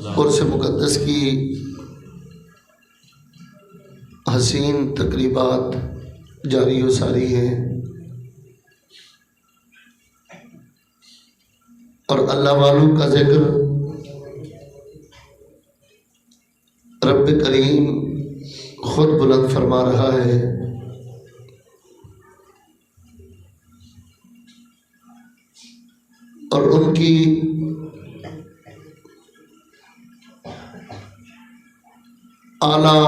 عرس مقدس کی حسین تقریبات جاری و ساری ہیں، اور اللہ والوں کا ذکر رب کریم خود بلند فرما رہا ہے۔ اور ان کی اعلیٰ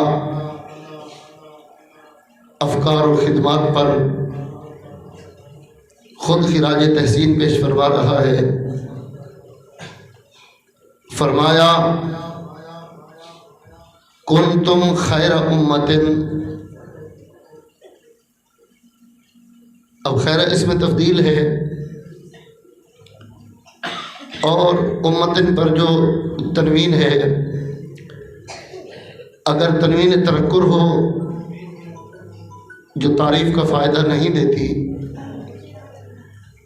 افکار و خدمات پر خود خراج تحسین پیش فرما رہا ہے۔ فرمایا کنتم خیر امت، اب خیر اس میں تفضیل ہے، اور امتن پر جو تنوین ہے اگر تنوین تنکر ہو جو تعریف کا فائدہ نہیں دیتی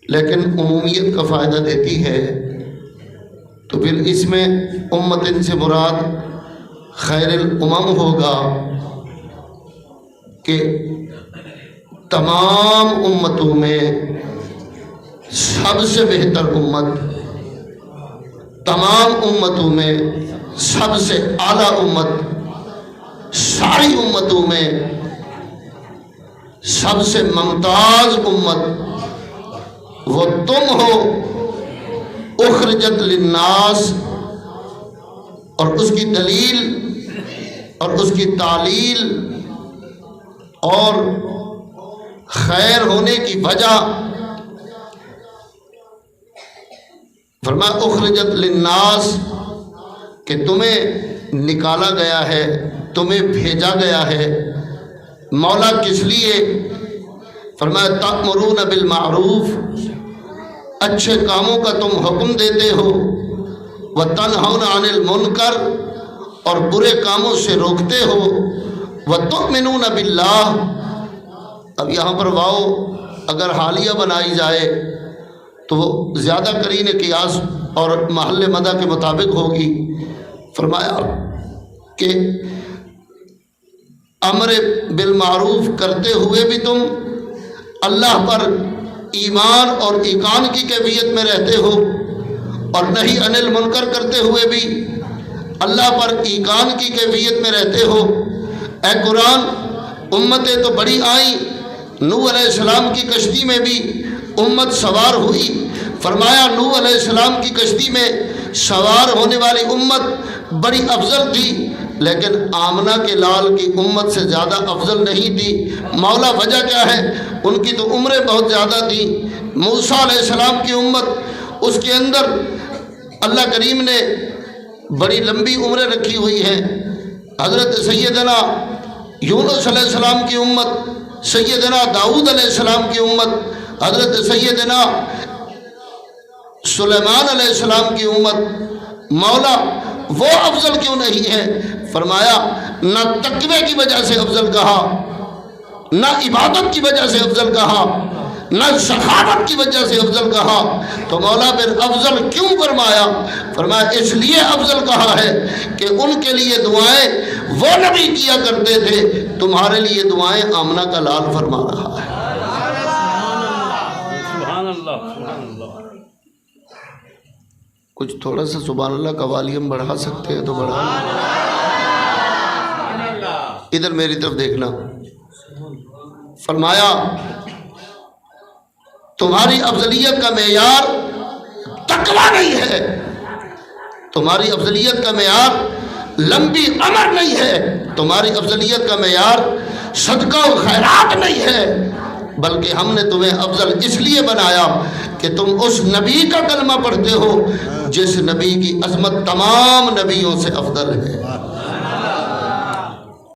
لیکن عمومیت کا فائدہ دیتی ہے، تو پھر اس میں امتن سے مراد خیر الامم ہوگا کہ تمام امتوں میں سب سے بہتر امت، تمام امتوں میں سب سے اعلیٰ امت، ساری امتوں میں سب سے ممتاز امت وہ تم ہو، اخرجت للناس۔ اور اس کی دلیل اور اس کی تعلیل اور خیر ہونے کی وجہ، فرمایا اخرجت للناس کہ تمہیں نکالا گیا ہے، تمہیں بھیجا گیا ہے۔ مولا کس لیے؟ فرمایا تأمرون بالمعروف، اچھے کاموں کا تم حکم دیتے ہو، وتنہون عن المنکر، اور برے کاموں سے روکتے ہو، وتؤمنون باللہ۔ اب یہاں پر واو اگر حالیہ بنائی جائے تو وہ زیادہ قرین قیاس اور محل مدح کے مطابق ہوگی۔ فرمایا کہ امر بالمعروف کرتے ہوئے بھی تم اللہ پر ایمان اور ایقان کی کیفیت میں رہتے ہو، اور نہی عن المنکر کرتے ہوئے بھی اللہ پر ایقان کی کیفیت میں رہتے ہو۔ اے قرآن، امتیں تو بڑی آئیں، نوح علیہ السلام کی کشتی میں بھی امت سوار ہوئی۔ فرمایا نوح علیہ السلام کی کشتی میں سوار ہونے والی امت بڑی افضل تھی، لیکن آمنہ کے لال کی امت سے زیادہ افضل نہیں تھی۔ مولا وجہ کیا ہے؟ ان کی تو عمریں بہت زیادہ تھیں۔ موسیٰ علیہ السلام کی امت، اس کے اندر اللہ کریم نے بڑی لمبی عمریں رکھی ہوئی ہیں۔ حضرت سیدنا یونس علیہ السلام کی امت، سیدنا داؤد علیہ السلام کی امت، حضرت سیدنا سلیمان علیہ السلام کی امت، مولا وہ افضل کیوں نہیں ہے؟ فرمایا نہ تقوی کی وجہ سے افضل کہا، نہ عبادت کی وجہ سے افضل کہا، نہ سخاوت کی وجہ سے افضل کہا، تو مولا پھر افضل کیوں فرمایا؟ فرمایا اس لیے افضل کہا ہے کہ ان کے لیے دعائیں وہ نبی کیا کرتے تھے، تمہارے لیے دعائیں آمنہ کا لال فرما رہا ہے۔ سبحان اللہ، سبحان اللہ۔ کچھ تھوڑا سا سبحان اللہ کا والیوم بڑھا سکتے ہیں تو بڑھا۔ ادھر میری طرف دیکھنا۔ فرمایا تمہاری افضلیت کا معیار تقویٰ نہیں ہے، تمہاری افضلیت کا معیار لمبی عمر نہیں ہے، تمہاری افضلیت کا معیار صدقہ و خیرات نہیں ہے، بلکہ ہم نے تمہیں افضل اس لیے بنایا کہ تم اس نبی کا کلمہ پڑھتے ہو جس نبی کی عظمت تمام نبیوں سے افضل ہے۔